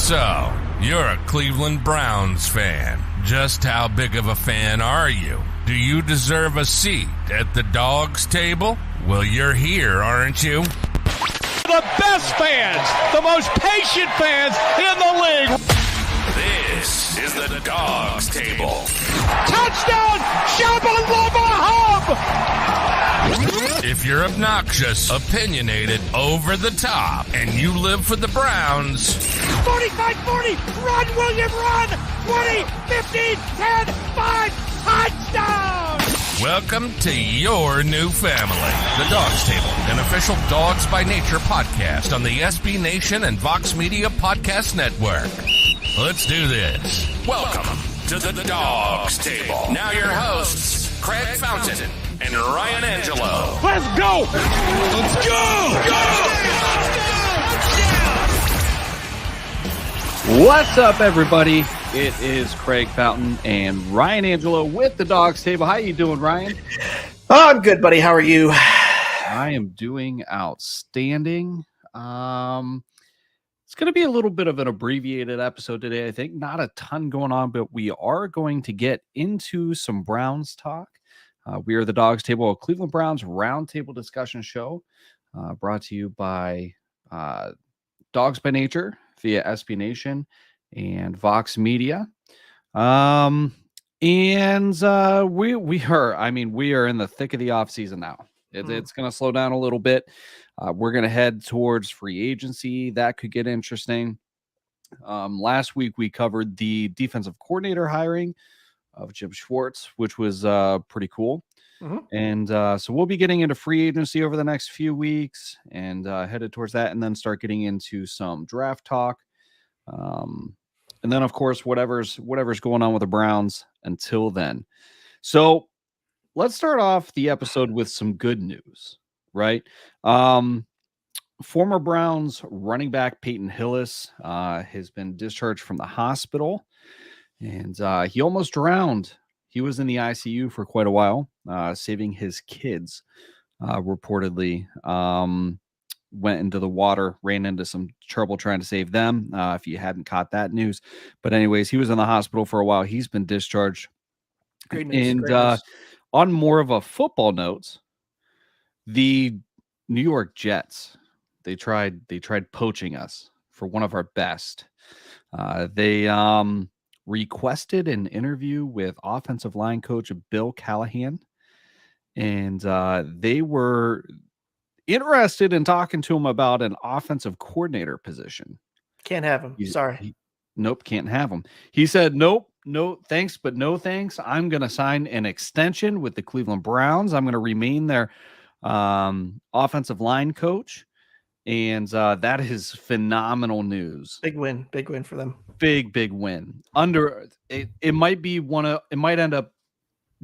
So, you're a Cleveland Browns fan. Just how big of a fan are you? Do you deserve a seat at the Dawgs Table? Well, you're here, aren't you? The best fans, the most patient fans in the league. This is the Dawgs Table. Touchdown, Shabalala Hub! If you're obnoxious, opinionated, over the top, and you live for the Browns... 45-40, run, William, run! 20, 15, 10, 5, touchdown! Welcome to your new family, the Dawgs Table, an official Dawgs By Nature podcast on the SB Nation and Vox Media Podcast Network. Let's do this. Welcome to the Dawgs Table. Now your hosts, Craig Fountain and Ryan Angelo. Let's go! Let's go! What's up, everybody? It is Craig Fountain and Ryan Angelo with the Dawgs Table. How you doing, Ryan? Oh, I'm good, buddy. How are you? I am doing outstanding. It's going to be a little bit of an abbreviated episode today. I think not a ton going on, but we are going to get into some Browns talk. We are the Dawgs Table, a Cleveland Browns roundtable discussion show brought to you by Dawgs By Nature via SB Nation and Vox Media. We are in the thick of the off season now. It's going to slow down a little bit. We're going to head towards free agency. That could get interesting. Last week we covered the defensive coordinator hiring of Jim Schwartz, which was pretty cool. And so we'll be getting into free agency over the next few weeks and headed towards that, and then start getting into some draft talk. And then, of course, whatever's going on with the Browns until then. So let's start off the episode with some good news, right? Former Browns running back Peyton Hillis has been discharged from the hospital, and he almost drowned. He was in the ICU for quite a while, saving his kids, reportedly. Went into the water, ran into some trouble trying to save them, if you hadn't caught that news. But anyways, he was in the hospital for a while. He's been discharged. Great news. And on more of a football note, the New York Jets, they tried poaching us for one of our best. They requested an interview with offensive line coach Bill Callahan, and they were interested in talking to him about an offensive coordinator position. Can't have him. Sorry. Nope, can't have him. He said, nope, no thanks, but no thanks. I'm going to sign an extension with the Cleveland Browns. I'm going to remain their offensive line coach. And that is phenomenal news. Big win for them. Big win. It might end up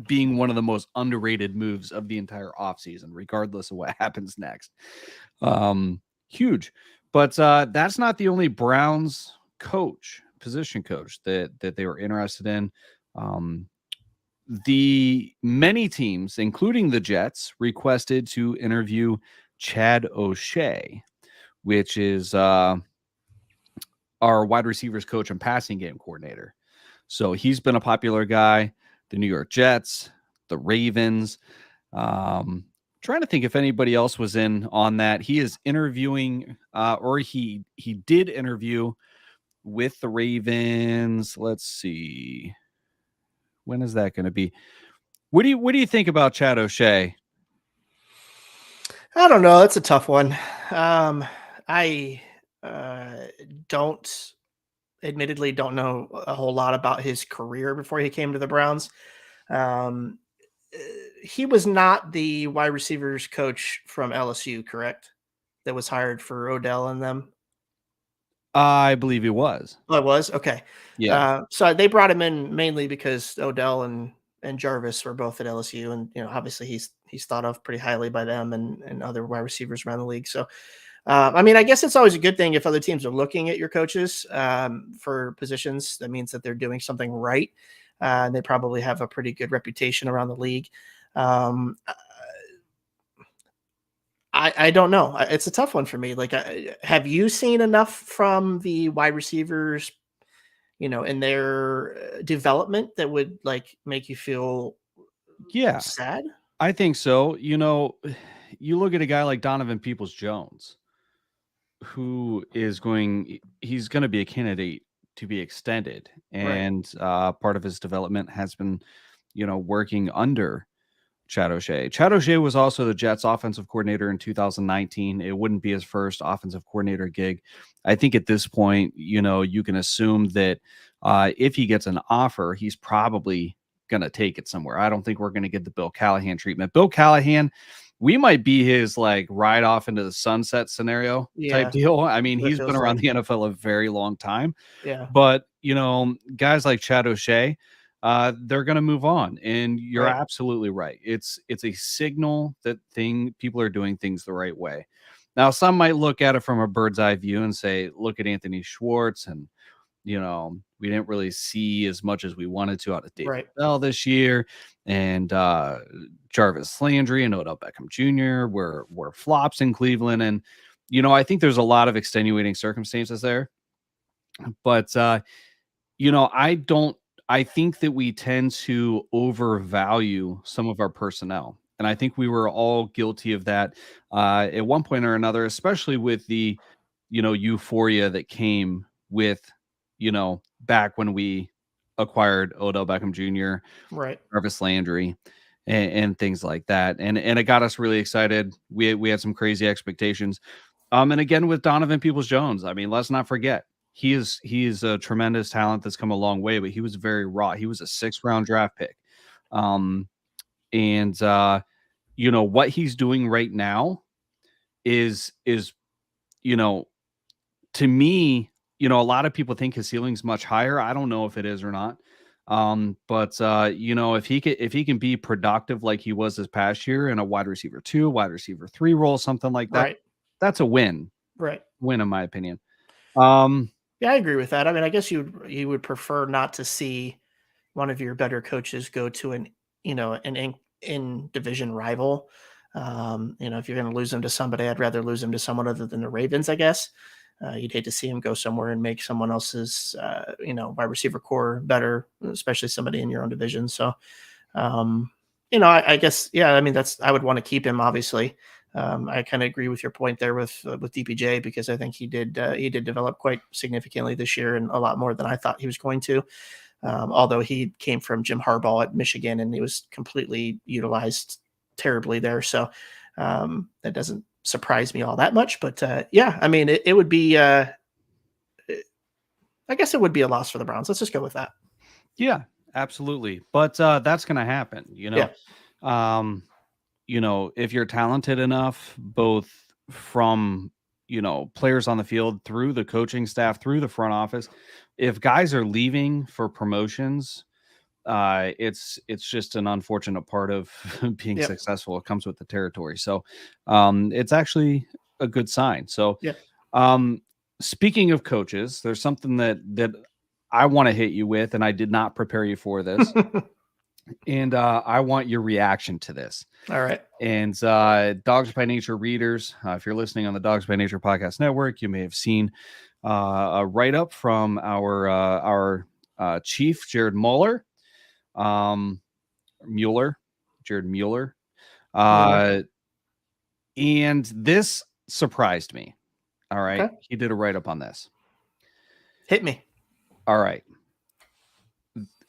being one of the most underrated moves of the entire offseason, regardless of what happens next. Huge. But that's not the only Browns position coach that they were interested in. The many teams, including the Jets, requested to interview Chad O'Shea, which is our wide receivers coach and passing game coordinator. So he's been a popular guy. The New York Jets, the Ravens. Trying to think if anybody else was in on that. He is interviewing, or he did interview with the Ravens. Let's see. When is that going to be? What do you think about Chad O'Shea? I don't know. That's a tough one. I admittedly don't know a whole lot about his career before he came to the Browns. He was not the wide receivers coach from LSU, correct? That was hired for Odell and them. I believe he was. Oh, it was? Okay. Yeah. So they brought him in mainly because Odell and Jarvis were both at LSU, and obviously he's thought of pretty highly by them and other wide receivers around the league. So I guess it's always a good thing if other teams are looking at your coaches for positions. That means that they're doing something right. And they probably have a pretty good reputation around the league. I don't know. It's a tough one for me. Like, have you seen enough from the wide receivers, in their development that would like make you feel Yeah, sad? I think so. You look at a guy like Donovan Peoples-Jones, who he's going to be a candidate to be extended. Right. And part of his development has been, working under Chad O'Shea. Chad O'Shea was also the Jets offensive coordinator in 2019. It wouldn't be his first offensive coordinator gig. I think at this point, you can assume that if he gets an offer, he's probably going to take it somewhere. I don't think we're going to get the Bill Callahan treatment. Bill Callahan, we might be his like ride off into the sunset scenario type Yeah. deal. I mean, What it he's been feels around like. the NFL a very long time, Yeah. but guys like Chad O'Shea, they're going to move on. And you're Right. absolutely right. It's a signal that people are doing things the right way. Now, some might look at it from a bird's eye view and say, look at Anthony Schwartz, and we didn't really see as much as we wanted to out of David Right. Bell this year, and Jarvis Landry and Odell Beckham Jr. were flops in Cleveland. And I think there's a lot of extenuating circumstances there, but I think that we tend to overvalue some of our personnel. And I think we were all guilty of that at one point or another, especially with the, euphoria that came with, back when we acquired Odell Beckham Jr., Right. Jarvis Landry, and things like that. And it got us really excited. We had some crazy expectations. And again, with Donovan Peoples-Jones, I mean, let's not forget, he is a tremendous talent that's come a long way, but he was very raw. He was a 6th-round draft pick. And what he's doing right now is to me, a lot of people think his ceiling's much higher. I don't know if it is or not. But if he can be productive like he was this past year in a wide receiver 2, wide receiver 3 role, something like that, Right. that's a win. Right. Win, in my opinion. Yeah, I agree with that. I mean, I guess you would prefer not to see one of your better coaches go to an in division rival. If you're going to lose them to somebody, I'd rather lose them to someone other than the Ravens, I guess. You'd hate to see him go somewhere and make someone else's, wide receiver core better, especially somebody in your own division. So, I guess, yeah, I mean, I would want to keep him, obviously. I kind of agree with your point there with DPJ, because I think he did develop quite significantly this year, and a lot more than I thought he was going to. Although he came from Jim Harbaugh at Michigan, and he was completely utilized terribly there. So that doesn't surprise me all that much. But yeah, I mean, it would be, I guess it would be a loss for the Browns. Let's just go with that. Yeah, absolutely. But that's going to happen, Yeah. If you're talented enough, both from, players on the field, through the coaching staff, through the front office, if guys are leaving for promotions, it's just an unfortunate part of being Yep. successful. It comes with the territory. So it's actually a good sign. So Yeah. speaking of coaches, there's something that I want to hit you with, and I did not prepare you for this. And I want your reaction to this. All right. And Dawgs By Nature readers, if you're listening on the Dawgs By Nature podcast network, you may have seen a write-up from our chief, Jared Mueller. Jared Mueller. And this surprised me. All right. Okay. He did a write-up on this. Hit me. All right.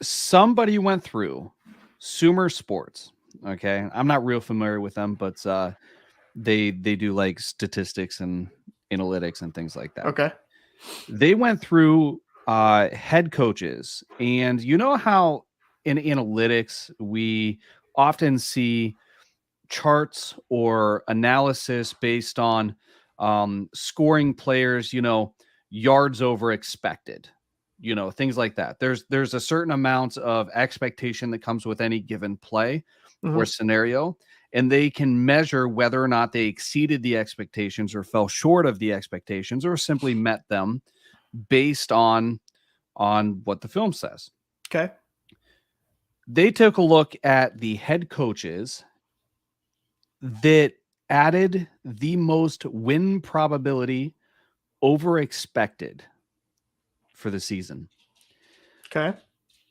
Somebody went through Sumer Sports. Okay. I'm not real familiar with them, but they do like statistics and analytics and things like that. Okay. They went through head coaches, and you know how in analytics we often see charts or analysis based on scoring players, yards over expected, things like that. There's a certain amount of expectation that comes with any given play or scenario, and they can measure whether or not they exceeded the expectations or fell short of the expectations or simply met them based on what the film says. Okay. They took a look at the head coaches that added the most win probability over expected for the season. Okay.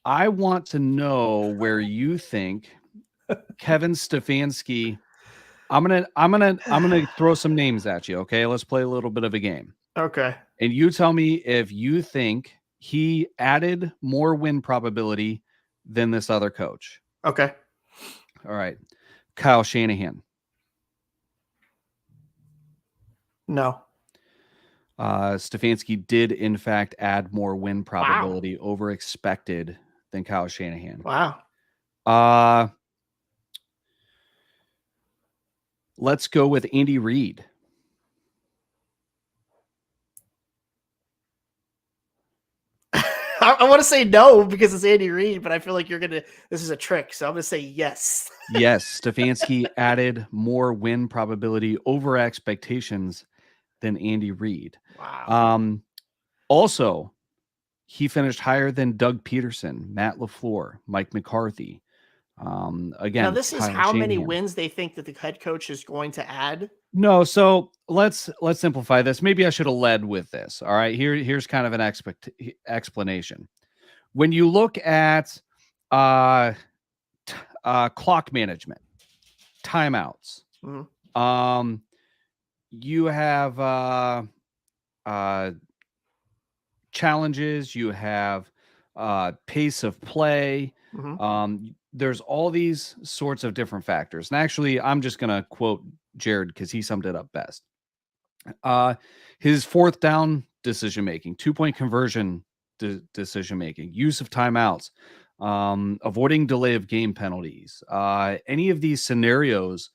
I want to know where you think Kevin Stefanski. I'm gonna throw some names at you. Okay, let's play a little bit of a game. Okay. And you tell me if you think he added more win probability than this other coach. Okay. All right. Kyle Shanahan. No. Stefanski did, in fact, add more win Wow. probability over expected than Kyle Shanahan. Wow. Let's go with Andy Reid. I want to say no because it's Andy Reid, but I feel like this is a trick. So I'm going to say yes. Yes, Stefanski added more win probability over expectations than Andy Reid. Wow. Also, he finished higher than Doug Peterson, Matt LaFleur, Mike McCarthy. Again, Now this is Kyle how many Shanahan. wins they think that the head coach is going to add. No, so let's simplify this. Maybe I should have led with this. All right, here's kind of an explanation. When you look at clock management, timeouts, you have challenges, you have pace of play. There's all these sorts of different factors. And actually, I'm just going to quote Jared because he summed it up best. His fourth down decision-making, 2-point conversion decision-making, use of timeouts, avoiding delay of game penalties, any of these scenarios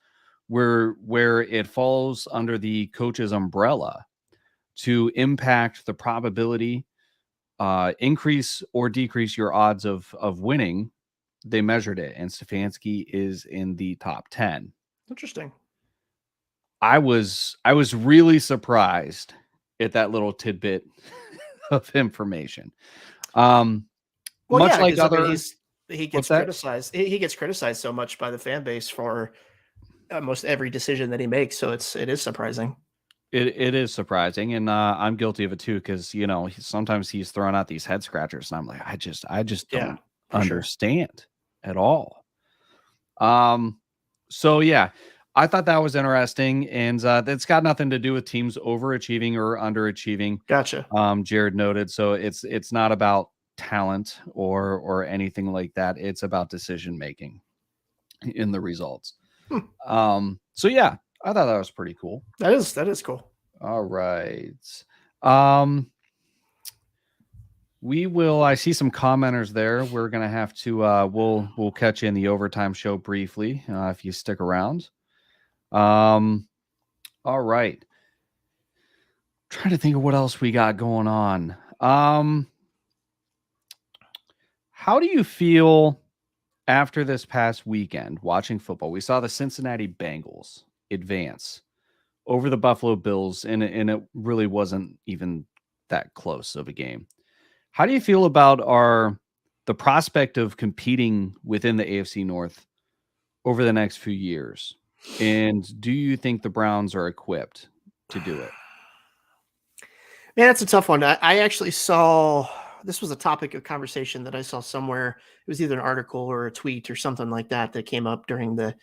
where it falls under the coach's umbrella to impact the probability, increase or decrease your odds of winning, they measured it, and Stefanski is in the top 10. Interesting. I was really surprised at that little tidbit of information. Well, Much yeah, like other, I mean, he gets criticized. He gets criticized so much by the fan base for almost every decision that he makes. So it is surprising. It is surprising, and I'm guilty of it too, because sometimes he's throwing out these head scratchers, and I'm like, I just don't understand at all. So yeah, I thought that was interesting, and that's got nothing to do with teams overachieving or underachieving. Gotcha. Jared noted, so it's not about talent or anything like that. It's about decision making in the results. So yeah, I thought that was pretty cool. That is cool. All right. We will. I see some commenters there. We're gonna have to. We'll catch you in the overtime show briefly if you stick around. All right. Trying to think of what else we got going on. How do you feel after this past weekend watching football? We saw the Cincinnati Bengals advance over the Buffalo Bills, and it really wasn't even that close of a game. How do you feel about the prospect of competing within the AFC North over the next few years? And do you think the Browns are equipped to do it? Man, that's a tough one. I actually saw, this was a topic of conversation that I saw somewhere. It was either an article or a tweet or something like that came up during the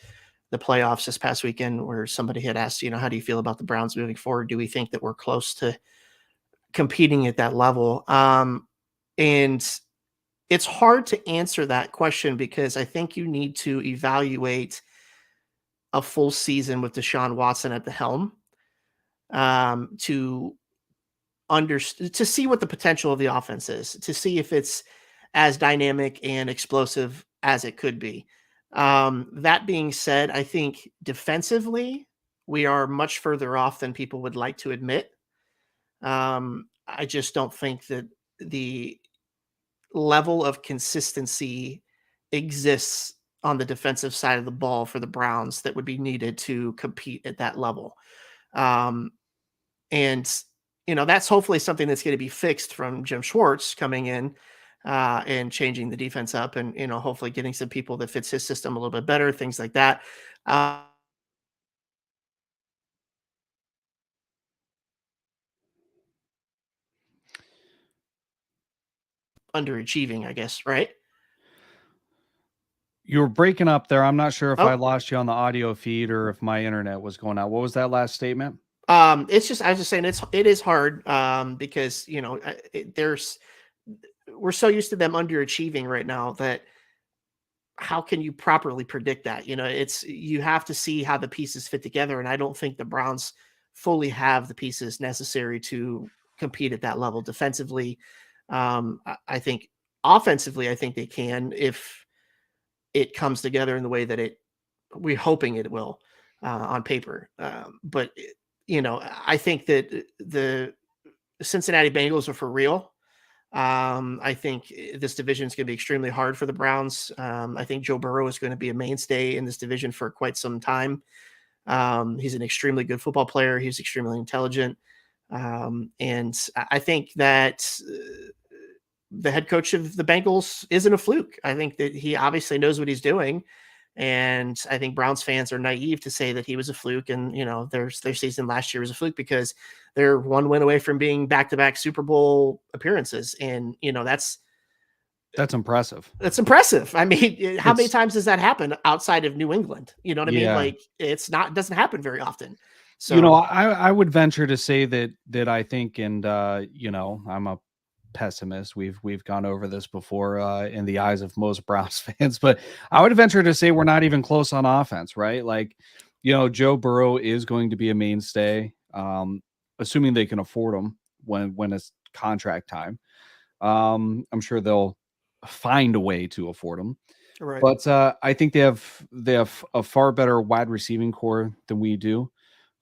playoffs this past weekend, where somebody had asked, how do you feel about the Browns moving forward? Do we think that we're close to competing at that level? And it's hard to answer that question because I think you need to evaluate a full season with Deshaun Watson at the helm to see what the potential of the offense is, to see if it's as dynamic and explosive as it could be. That being said, I think defensively, we are much further off than people would like to admit. I just don't think that the level of consistency exists on the defensive side of the ball for the Browns that would be needed to compete at that level. And that's hopefully something that's going to be fixed from Jim Schwartz coming in and changing the defense up and, hopefully getting some people that fits his system a little bit better, things like that. underachieving, I guess, right? You were breaking up there. I'm not sure if I Oh, lost you on the audio feed or if my internet was going out. What was that last statement? it's just I was just saying it is hard because we're so used to them underachieving right now that how can you properly predict that? You have to see how the pieces fit together, and I don't think the Browns fully have the pieces necessary to compete at that level defensively. I think offensively, I think they can if it comes together in the way that we're hoping it will on paper. But I think that the Cincinnati Bengals are for real. I think this division is going to be extremely hard for the Browns. I think Joe Burrow is going to be a mainstay in this division for quite some time. He's an extremely good football player. He's extremely intelligent. And I think that the head coach of the Bengals isn't a fluke. I think that he obviously knows what he's doing. And I think Browns fans are naive to say that he was a fluke. And, their season last year was a fluke because they're one win away from being back-to-back Super Bowl appearances. And, That's impressive. that's impressive. I mean, how many It's times does that happen outside of New England? You know what I mean? yeah. Like it doesn't happen very often. So, I would venture to say that I think, and I'm a pessimist. We've gone over this before in the eyes of most Browns fans, but I would venture to say we're not even close on offense, right? Like, Joe Burrow is going to be a mainstay, assuming they can afford him when it's contract time. I'm sure they'll find a way to afford him. right. But I think they have a far better wide receiving core than we do.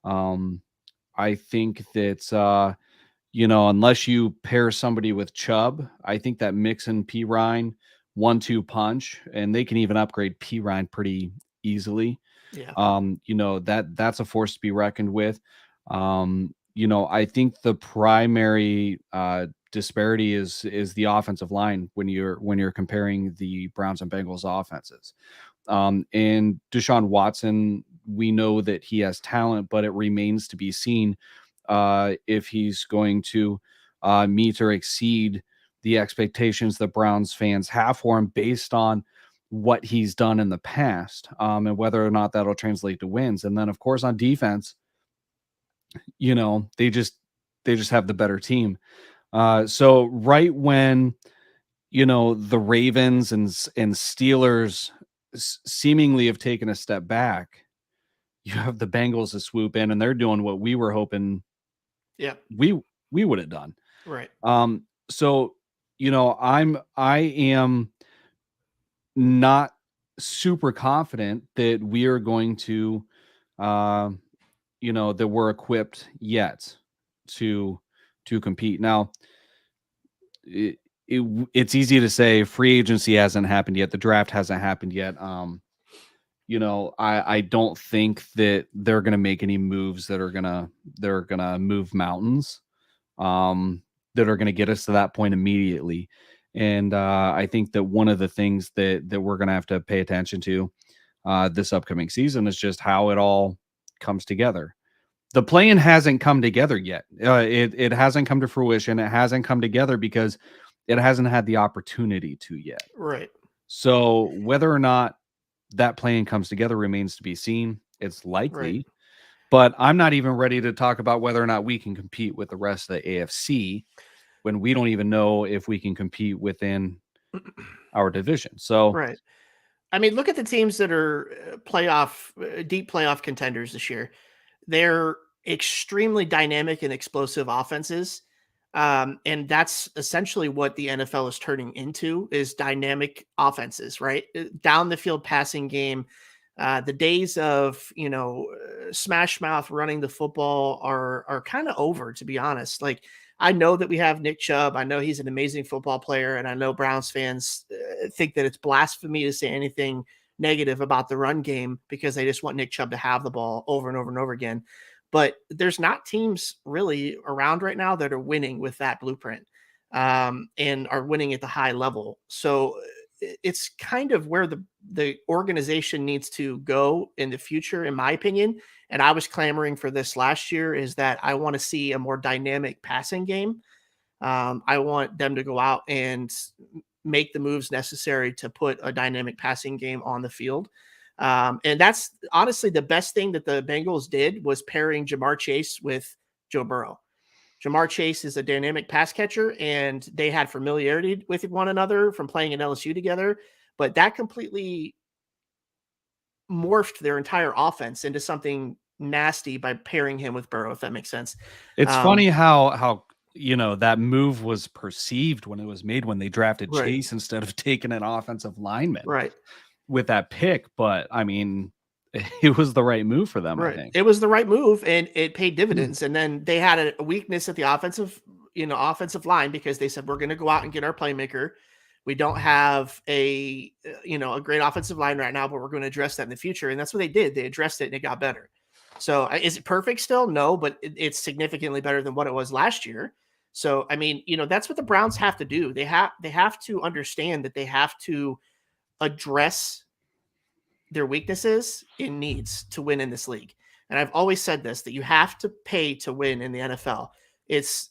I think that unless you pair somebody with Chubb, I think that Mixon Pirine 1-2 punch, and they can even upgrade Pirine pretty easily. Yeah. That's a force to be reckoned with. I think the primary disparity is the offensive line when you're comparing the Browns and Bengals offenses. And Deshaun Watson, we know that he has talent, but it remains to be seen if he's going to meet or exceed the expectations that Browns fans have for him based on what he's done in the past, and whether or not that'll translate to wins. And then, of course, on defense, they just have the better team. So right when the Ravens and Steelers seemingly have taken a step back, you have the Bengals to swoop in, and they're doing what we were hoping we would have done. Right. So I am not super confident that we are going to that we're equipped yet to compete. Now, it's easy to say free agency hasn't happened yet. The draft hasn't happened yet. I don't think that they're going to make any moves that are going to move mountains, that are going to get us to that point immediately. And I think that one of the things that we're going to have to pay attention to this upcoming season is just how it all comes together. The plan hasn't come together yet. It hasn't come to fruition. It hasn't come together because it hasn't had the opportunity to yet. Right. So whether or not that plan comes together remains to be seen. It's likely, Right. but I'm not even ready to talk about whether or not we can compete with the rest of the AFC when we don't even know if we can compete within our division. So, Right. I mean, look at the teams that are deep playoff contenders this year. They're extremely dynamic and explosive offenses. And that's essentially what the NFL is turning into is dynamic offenses, right? Down the field passing game. The days of, smash mouth running the football are kind of over, to be honest. Like, I know that we have Nick Chubb. I know he's an amazing football player. And I know Browns fans think that it's blasphemy to say anything negative about the run game because they just want Nick Chubb to have the ball over and over and over again. But there's not teams really around right now that are winning with that blueprint and are winning at the high level. So it's kind of where the organization needs to go in the future, in my opinion. And I was clamoring for this last year is that I want to see a more dynamic passing game. I want them to go out and make the moves necessary to put a dynamic passing game on the field. And that's honestly the best thing that the Bengals did was pairing Jamar Chase with Joe Burrow. Jamar Chase is a dynamic pass catcher, and they had familiarity with one another from playing at LSU together, but that completely morphed their entire offense into something nasty by pairing him with Burrow, if that makes sense. It's funny how that move was perceived when it was made, when they drafted Right. Chase instead of taking an offensive lineman Right. with that pick. But I mean, it was the right move for them, I think. It was the right move, and it paid dividends. And then they had a weakness at the offensive line, because they said, we're going to go out and get our playmaker. We don't have a great offensive line right now, but we're going to address that in the future. And that's what they did. They addressed it and it got better. So is it perfect still? No, but it's significantly better than what it was last year. So, I mean, that's what the Browns have to do. They have to understand that they have to address their weaknesses and needs to win in this league. And I've always said this, that you have to pay to win in the NFL.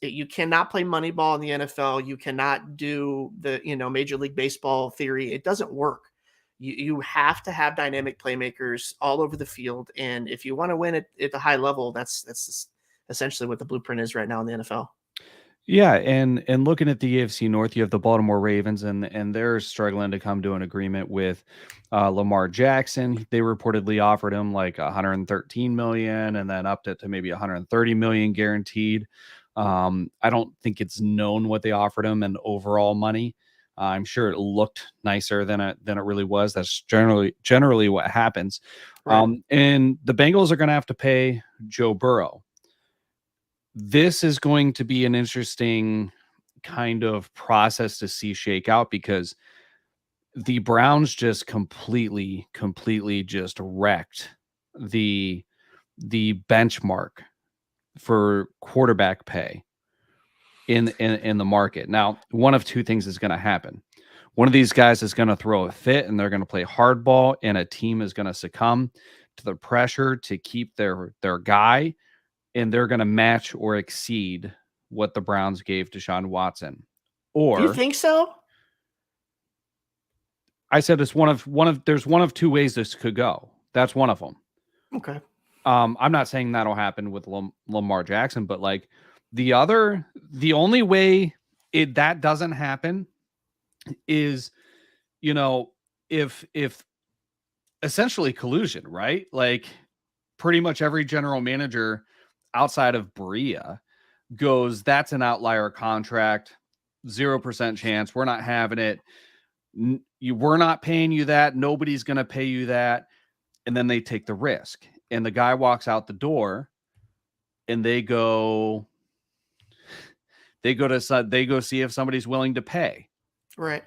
You cannot play money ball in the NFL. You cannot do the, Major League Baseball theory. It doesn't work. You have to have dynamic playmakers all over the field. And if you want to win at the high level, that's essentially what the blueprint is right now in the NFL. Yeah, and looking at the AFC North, you have the Baltimore Ravens, and they're struggling to come to an agreement with Lamar Jackson. They reportedly offered him like 113 million, and then upped it to maybe 130 million guaranteed. I don't think it's known what they offered him in overall money. I'm sure it looked nicer than it really was. That's generally what happens. Right. And the Bengals are going to have to pay Joe Burrow. This is going to be an interesting kind of process to see shake out, because the Browns just completely just wrecked the benchmark for quarterback pay in the market. Now, one of two things is going to happen. One of these guys is going to throw a fit and they're going to play hardball, and a team is going to succumb to the pressure to keep their guy, and they're going to match or exceed what the Browns gave Deshaun Watson. Or, do you think so? I said it's one of two ways this could go. That's one of them. Okay. I'm not saying that'll happen with Lamar Jackson, but like the only way that doesn't happen is, if essentially collusion, right? Like pretty much every general manager outside of Berea goes, that's an outlier contract, 0% chance. We're not having it. We're not paying you that. Nobody's going to pay you that. And then they take the risk, and the guy walks out the door, and they go see if somebody's willing to pay. Right.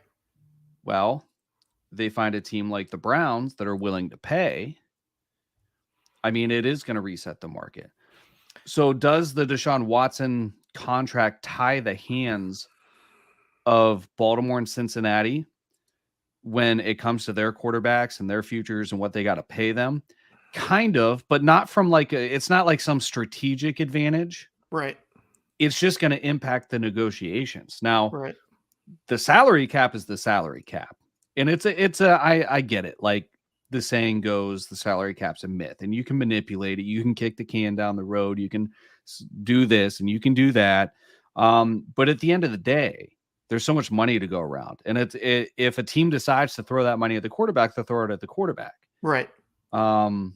Well, they find a team like the Browns that are willing to pay. I mean, it is going to reset the market. So does the Deshaun Watson contract tie the hands of Baltimore and Cincinnati when it comes to their quarterbacks and their futures and what they got to pay them? Kind of, but not from it's not like some strategic advantage. Right. It's just going to impact the negotiations. Now, Right. The salary cap is the salary cap. And I get it. Like the saying goes, the salary cap's a myth, and you can manipulate it. You can kick the can down the road. You can do this and you can do that. But at the end of the day, there's so much money to go around. And if a team decides to throw that money at the quarterback, they'll throw it at the quarterback. Right. I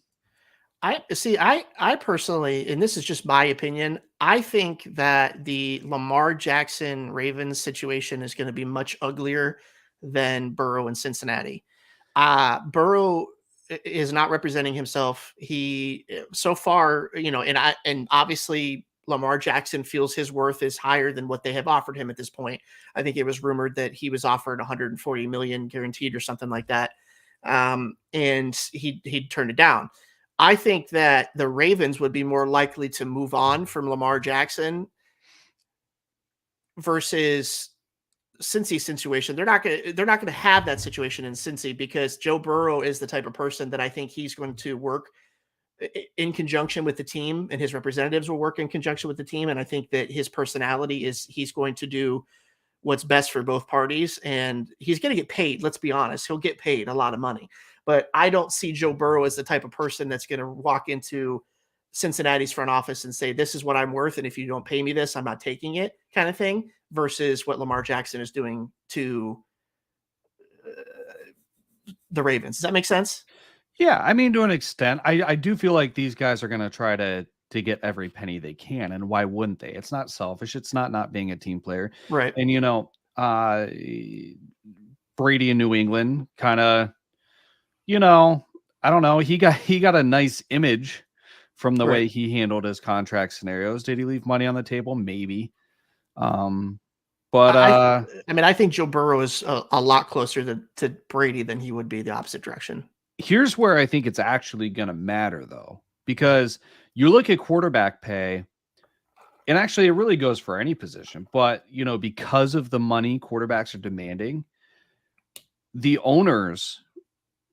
personally, and this is just my opinion, I think that the Lamar Jackson Ravens situation is going to be much uglier than Burrow in Cincinnati. Burrow is not representing himself. He so far, and obviously Lamar Jackson feels his worth is higher than what they have offered him at this point. I think it was rumored that he was offered 140 million guaranteed or something like that. And he turned it down. I think that the Ravens would be more likely to move on from Lamar Jackson versus Cincy situation. They're not going to have that situation in Cincy, because Joe Burrow is the type of person that I think he's going to work in conjunction with the team, and his representatives will work in conjunction with the team. And I think that his personality is he's going to do what's best for both parties, and he's going to get paid. Let's be honest. He'll get paid a lot of money, but I don't see Joe Burrow as the type of person that's going to walk into Cincinnati's front office and say, this is what I'm worth, and if you don't pay me this, I'm not taking it, kind of thing, versus what Lamar Jackson is doing to the Ravens. Does that make sense? Yeah, I mean, to an extent, I do feel like these guys are going to try to get every penny they can, and why wouldn't they? It's not selfish. It's not being a team player, Right. and Brady in New England, kind of, I don't know. He got a nice image from the way he handled his contract scenarios. Did he leave money on the table? Maybe. But I think Joe Burrow is a lot closer to Brady than he would be the opposite direction. Here's where I think it's actually going to matter, though, because you look at quarterback pay, and actually it really goes for any position, but, because of the money quarterbacks are demanding, the owners,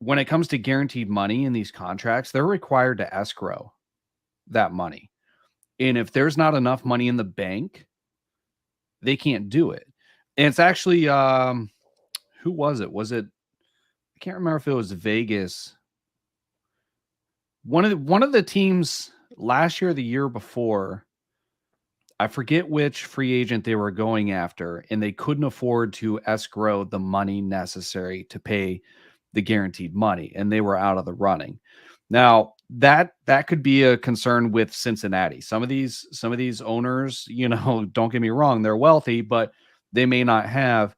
when it comes to guaranteed money in these contracts, they're required to escrow that money. And if there's not enough money in the bank, they can't do it. And it's actually, who was it? I can't remember if it was Vegas. One of the teams last year or the year before, I forget which free agent they were going after, and they couldn't afford to escrow the money necessary to pay the guaranteed money, and they were out of the running. Now, that could be a concern with Cincinnati. Some of these owners, don't get me wrong, they're wealthy, but they may not have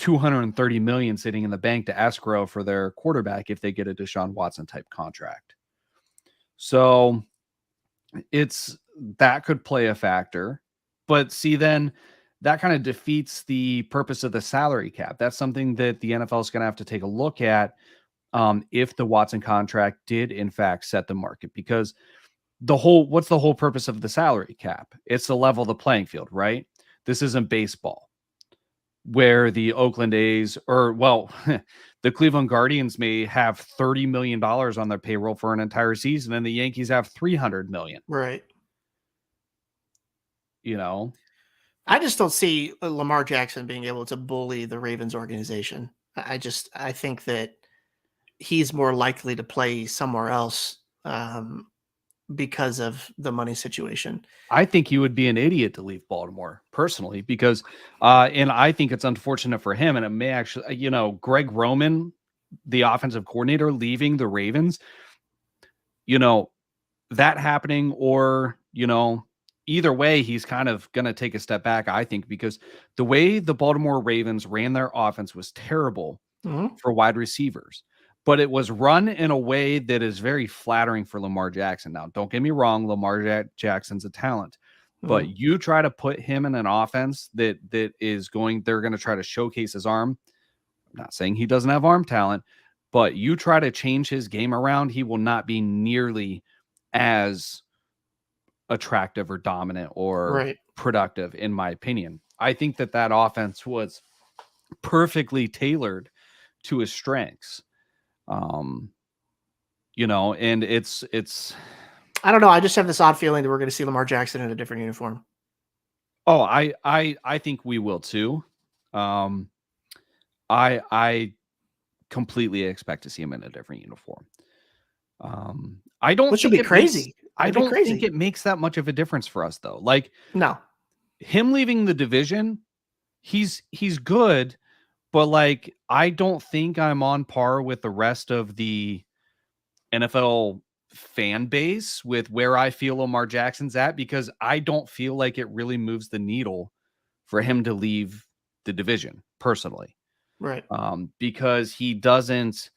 $230 million sitting in the bank to escrow for their quarterback if they get a Deshaun Watson type contract. So that could play a factor, but see, then that kind of defeats the purpose of the salary cap. That's something that the NFL is going to have to take a look at. If the Watson contract did in fact set the market, because what's the whole purpose of the salary cap? It's to level the playing field, right? This isn't baseball, where the Oakland A's the Cleveland Guardians may have $30 million on their payroll for an entire season, and the Yankees have $300 million. Right. I just don't see Lamar Jackson being able to bully the Ravens organization. I think that he's more likely to play somewhere else because of the money situation. I think he would be an idiot to leave Baltimore personally, because and I think it's unfortunate for him, and it may actually, Greg Roman, the offensive coordinator, leaving the Ravens, that happening, or, either way, he's kind of going to take a step back, I think, because the way the Baltimore Ravens ran their offense was terrible for wide receivers. But it was run in a way that is very flattering for Lamar Jackson. Now, don't get me wrong, Lamar Jackson's a talent. But you try to put him in an offense that they're going to try to showcase his arm. I'm not saying he doesn't have arm talent, but you try to change his game around, he will not be nearly as attractive or dominant or productive, in my opinion. I think that offense was perfectly tailored to his strengths. And it's I don't know. I just have this odd feeling that we're going to see Lamar Jackson in a different uniform. Oh, I think we will too. I completely expect to see him in a different uniform. I don't. Which would be crazy. I don't think it makes that much of a difference for us, though. Like, no, him leaving the division, he's good. But, like, I don't think I'm on par with the rest of the NFL fan base with where I feel Lamar Jackson's at, because I don't feel like it really moves the needle for him to leave the division, personally. Right. Because he doesn't.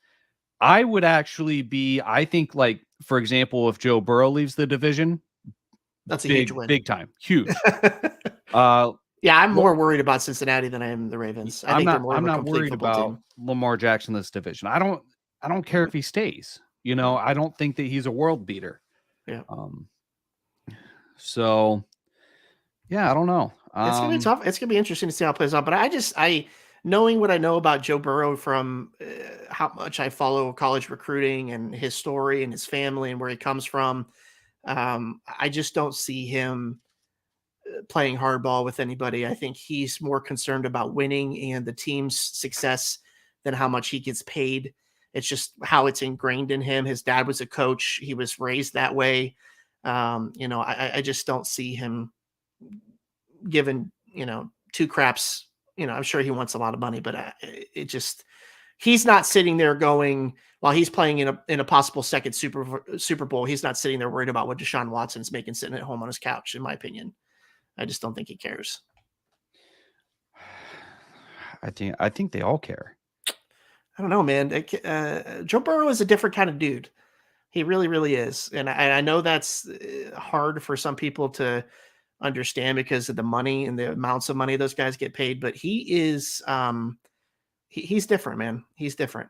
I would actually be, I think, like, for example, if Joe Burrow leaves the division, that's a huge win. Big time. Huge. Yeah, I'm more worried about Cincinnati than I am the Ravens. I'm not worried about Lamar Jackson in this division. I don't care if he stays. I don't think that he's a world beater. Yeah. So, yeah, I don't know. It's gonna be tough. It's gonna be interesting to see how it plays out. But knowing what I know about Joe Burrow from how much I follow college recruiting and his story and his family and where he comes from, I just don't see him playing hardball with anybody. I think he's more concerned about winning and the team's success than how much he gets paid. It's just how it's ingrained in him. His dad was a coach. He was raised that way. I just don't see him giving, two craps. I'm sure he wants a lot of money, but he's not sitting there going, while he's playing in a possible second Super Bowl, he's not sitting there worried about what Deshaun Watson's making sitting at home on his couch, in my opinion. I just don't think he cares. I think they all care. I don't know, man. Joe Burrow is a different kind of dude. He really, really is. And I know that's hard for some people to understand because of the money and the amounts of money those guys get paid, but he is he's different, man. He's different.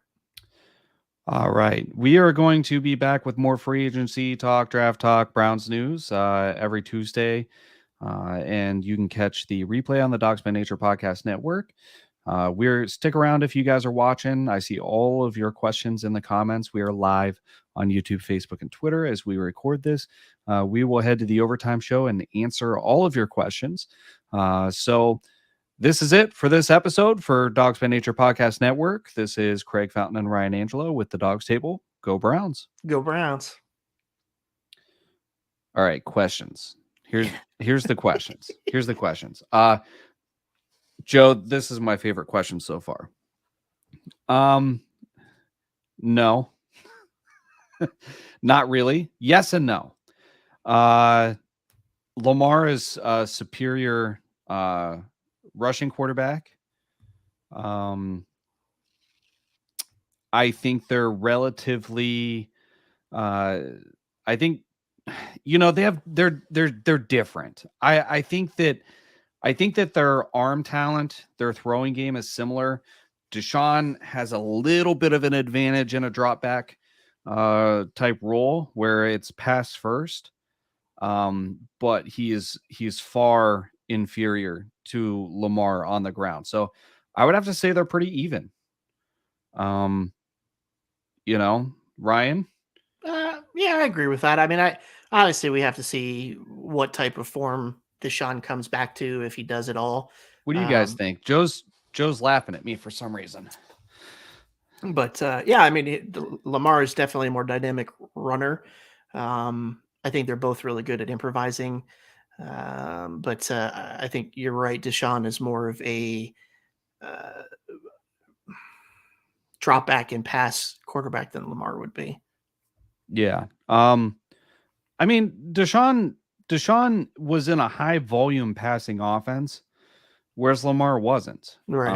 All right. We are going to be back with more free agency talk, draft talk, Browns news every Tuesday. And you can catch the replay on the Dawgs By Nature podcast network. Stick around if you guys are watching. I see all of your questions in the comments. We are live on YouTube, Facebook, and Twitter as we record this. We will head to the overtime show and answer all of your questions. So this is it for this episode for Dawgs By Nature podcast network. This is Craig Fountain and Ryan Angelo with the Dawgs Table. Go Browns. Go Browns. All right, questions. Here's the questions. Here's the questions. Joe, this is my favorite question so far. No. Not really. Yes and no. Lamar is a superior rushing quarterback. I think they're relatively I think they're different. I think that their arm talent, their throwing game is similar. Deshaun has a little bit of an advantage in a drop back type role where it's pass first. But he's far inferior to Lamar on the ground. So I would have to say they're pretty even. Ryan? Yeah, I agree with that. I mean, obviously we have to see what type of form Deshaun comes back to, if he does it all. What do you guys think? Joe's laughing at me for some reason. But yeah, I mean, Lamar is definitely a more dynamic runner. I think they're both really good at improvising. But I think you're right. Deshaun is more of a drop back and pass quarterback than Lamar would be. Yeah. I mean, Deshaun was in a high volume passing offense, whereas Lamar wasn't. Right.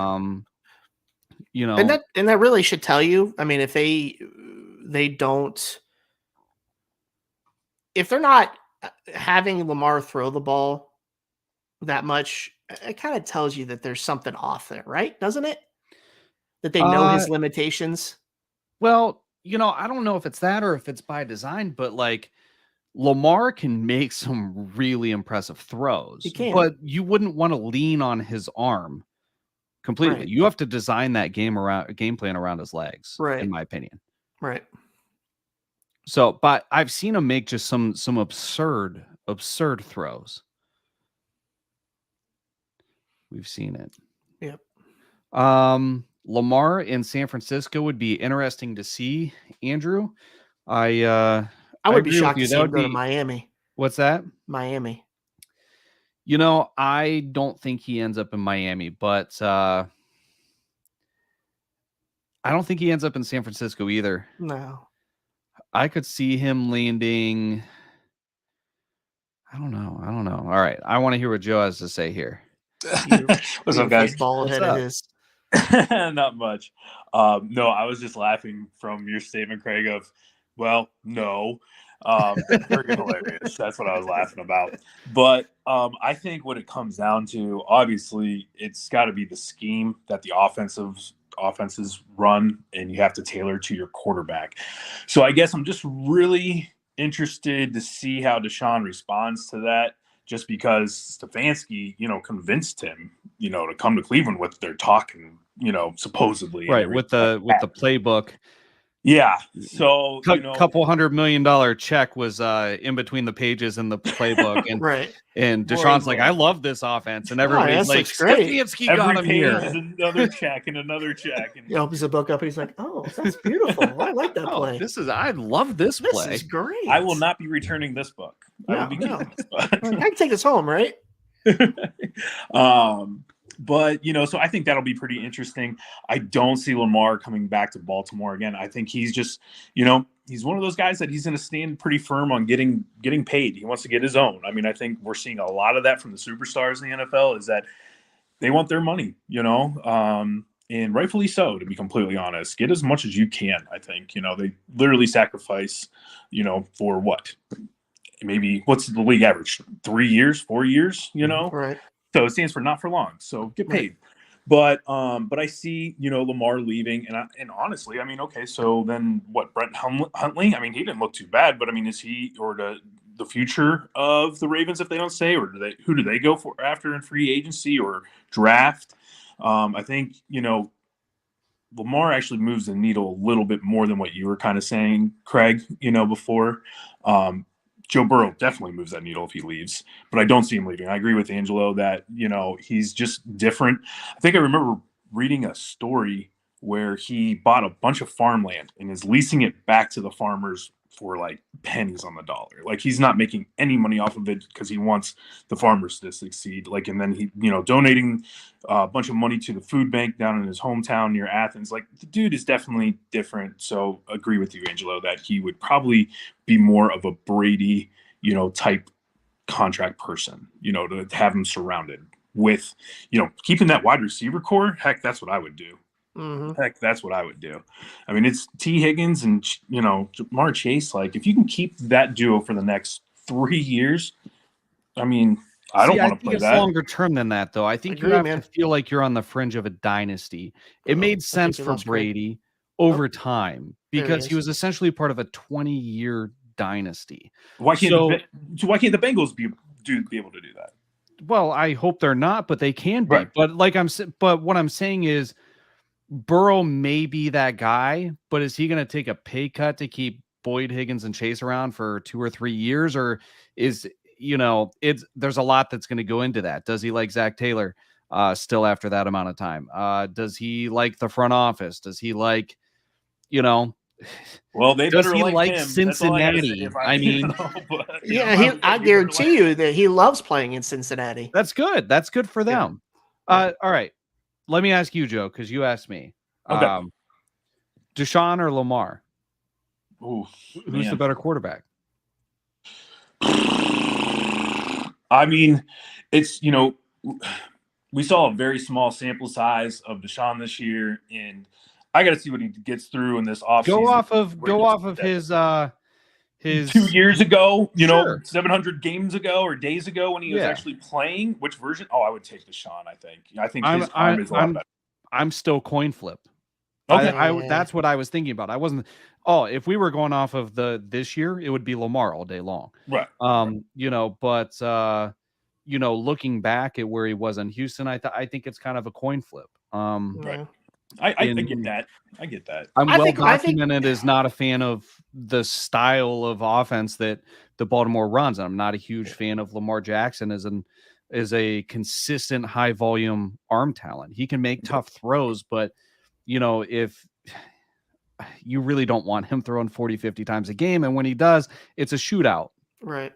And that really should tell you. I mean, if they're not having Lamar throw the ball that much, it kind of tells you that there's something off there, right? Doesn't it? That they know his limitations. Well, I don't know if it's that or if it's by design, but like Lamar can make some really impressive throws. He can. But you wouldn't want to lean on his arm completely. Right. You have to design that game plan around his legs, right, in my opinion. Right. So, but I've seen him make just some absurd throws. We've seen it. Yep. Lamar in San Francisco would be interesting to see, Andrew. I would be shocked to see him go to Miami. What's that? Miami. I don't think he ends up in Miami, but I don't think he ends up in San Francisco either. No. I could see him landing. I don't know. All right. I want to hear what Joe has to say here. What's up, guys? Bald head it is. Not much. No, I was just laughing from your statement, Craig, of, well, no. Freaking hilarious. That's what I was laughing about. But I think what it comes down to, obviously, it's got to be the scheme that the offenses run, and you have to tailor to your quarterback. So I guess I'm just really interested to see how Deshaun responds to that, just because Stefanski, convinced him, to come to Cleveland with their talking, supposedly. Right. With the playbook. Yeah. So, couple $100 million check was in between the pages in the playbook. And right. And Deshaun's like, I love this offense. And everybody's like, Stefanski got him here. Every page is another check and another check. And he opens the book up and he's like, oh, that's beautiful. I like that play. I love this play. This is great. I will not be returning this book. I will be keeping this book. I can take this home, right? But, so I think that'll be pretty interesting. I don't see Lamar coming back to Baltimore again. I think he's just, he's one of those guys that he's going to stand pretty firm on getting paid. He wants to get his own. I mean, I think we're seeing a lot of that from the superstars in the NFL is that they want their money, and rightfully so, to be completely honest. Get as much as you can, I think. They literally sacrifice, for what? Maybe what's the league average? 3 years, 4 years, Right. So it stands for not for long. So get paid. Right. But I see, Lamar leaving, and honestly, I mean, okay, so then what? Brett Huntley? I mean, he didn't look too bad, but I mean, is he or the future of the Ravens if they don't stay, or who do they go for after in free agency or draft? I think Lamar actually moves the needle a little bit more than what you were kind of saying, Craig. Before. Joe Burrow definitely moves that needle if he leaves, but I don't see him leaving. I agree with Angelo that, he's just different. I think I remember reading a story where he bought a bunch of farmland and is leasing it back to the farmers for like pennies on the dollar. Like he's not making any money off of it because he wants the farmers to succeed. Like, and then he, donating a bunch of money to the food bank down in his hometown near Athens. Like the dude is definitely different. So agree with you, Angelo, that he would probably be more of a Brady, type contract person, to have him surrounded with, keeping that wide receiver core. Heck, that's what I would do. Mm-hmm. Heck, that's what I would do. I mean, it's T. Higgins and, Jamar Chase. Like, if you can keep that duo for the next 3 years, I mean, I don't want to play it's that. Longer term than that, though. I think you have to feel like you're on the fringe of a dynasty. It made sense for Brady over time because he was essentially part of a 20-year dynasty. Why can't the Bengals be able to do that? Well, I hope they're not, but they can be. Right. But what I'm saying is, Burrow may be that guy, but is he going to take a pay cut to keep Boyd, Higgins, and Chase around for 2 or 3 years? Or is, there's a lot that's going to go into that. Does he like Zach Taylor still after that amount of time? Does he like the front office? Does he like, well, they does better he like him? Cincinnati? I mean, I guarantee you that he loves playing in Cincinnati. That's good. That's good for them. All right. Let me ask you, Joe, because you asked me. Okay. Deshaun or Lamar? Ooh, Who's the better quarterback? I mean, it's, we saw a very small sample size of Deshaun this year, and I got to see what he gets through in this offseason. Go off of his 2 years ago, Sure. 700 games ago or days ago when he was actually playing. Which version? Oh, I would take Deshaun, I think. I think his arm is a lot better. I'm still coin flip. Okay. That's what I was thinking about. I wasn't. Oh, if we were going off of this year, it would be Lamar all day long. Right. Looking back at where he was in Houston, I think it's kind of a coin flip. Right. I get that. I get that. I'm documented as not a fan of the style of offense that the Baltimore runs. And I'm not a huge fan of Lamar Jackson as a consistent high volume arm talent. He can make tough throws, but if you really don't want him throwing 40, 50 times a game. And when he does, it's a shootout. Right.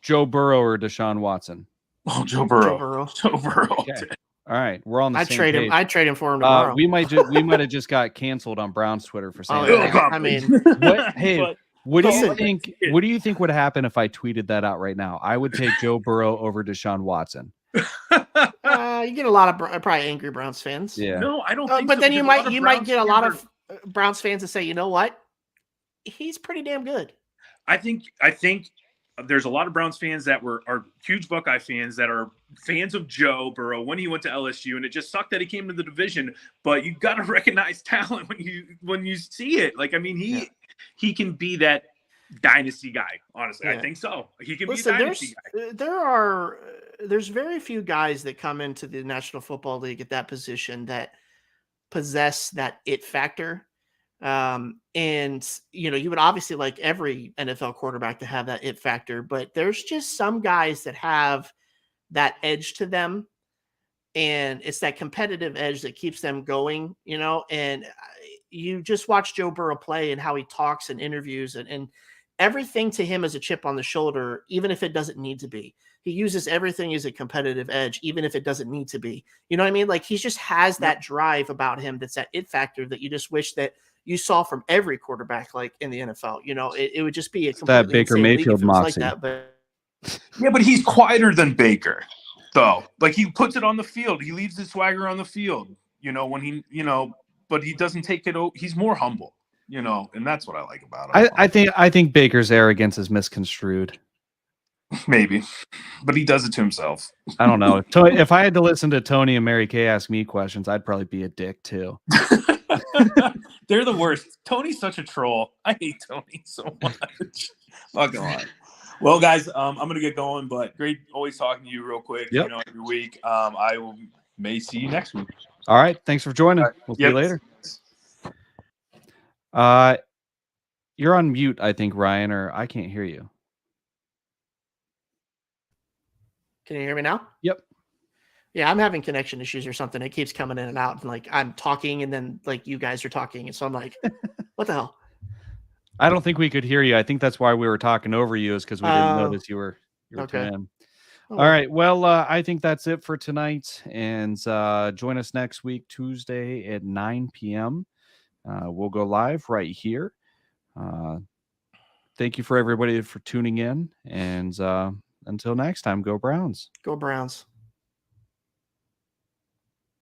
Joe Burrow or Deshaun Watson? Oh, Joe Burrow. Okay. All right, we're on the same page. I'd trade him for him tomorrow. We might have just got canceled on Brown's Twitter for saying that. I mean, what do you think? What do you think would happen if I tweeted that out right now? I would take Joe Burrow over Deshaun Watson. You get a lot of probably angry Browns fans. Yeah. No, I don't think but so, then you might get a lot of Browns fans to say, you know what? He's pretty damn good. I think there's a lot of Browns fans that are huge Buckeye fans that are fans of Joe Burrow when he went to LSU, and it just sucked that he came to the division. But you got to recognize talent when you see it. Like, I mean, he can be that dynasty guy. Honestly, Yeah. I think so. He can Listen, be a dynasty guy. there's very few guys that come into the National Football League at that position that possess that it factor. And you would obviously like every NFL quarterback to have that it factor, but there's just some guys that have that edge to them, and it's that competitive edge that keeps them going, and you just watch Joe Burrow play and how he talks and interviews, and everything to him is a chip on the shoulder, even if it doesn't need to be. He uses everything as a competitive edge, even if it doesn't need to be. You know what I mean? Like, he just has that drive about him that's that it factor that you just wish that you saw from every quarterback, like in the NFL. It would just be a completely that Baker insane league Mayfield if it was like moxie. that. But Yeah, but he's quieter than Baker, though. Like, he puts it on the field. He leaves his swagger on the field, when he, but he doesn't take it. He's more humble, and that's what I like about him. I think Baker's arrogance is misconstrued. Maybe, but he does it to himself. I don't know. If I had to listen to Tony and Mary Kay ask me questions, I'd probably be a dick too. They're the worst. Tony's such a troll. I hate Tony so much. Fuck on. Well, guys, I'm gonna get going, but great always talking to you real quick. Yep. Every week. I may see you next week. All right. Thanks for joining. We'll see you later. You're on mute, I think, Ryan, or I can't hear you. can you hear me now? Yep. Yeah, I'm having connection issues or something. It keeps coming in and out, and like I'm talking, and then like you guys are talking, and so I'm like, what the hell? I don't think we could hear you. I think that's why we were talking over you, is because we didn't notice you were okay. in. Oh, all right. Well, I think that's it for tonight. And join us next week, Tuesday at 9 p.m. We'll go live right here. Thank you for everybody for tuning in. And until next time, go Browns. Go Browns.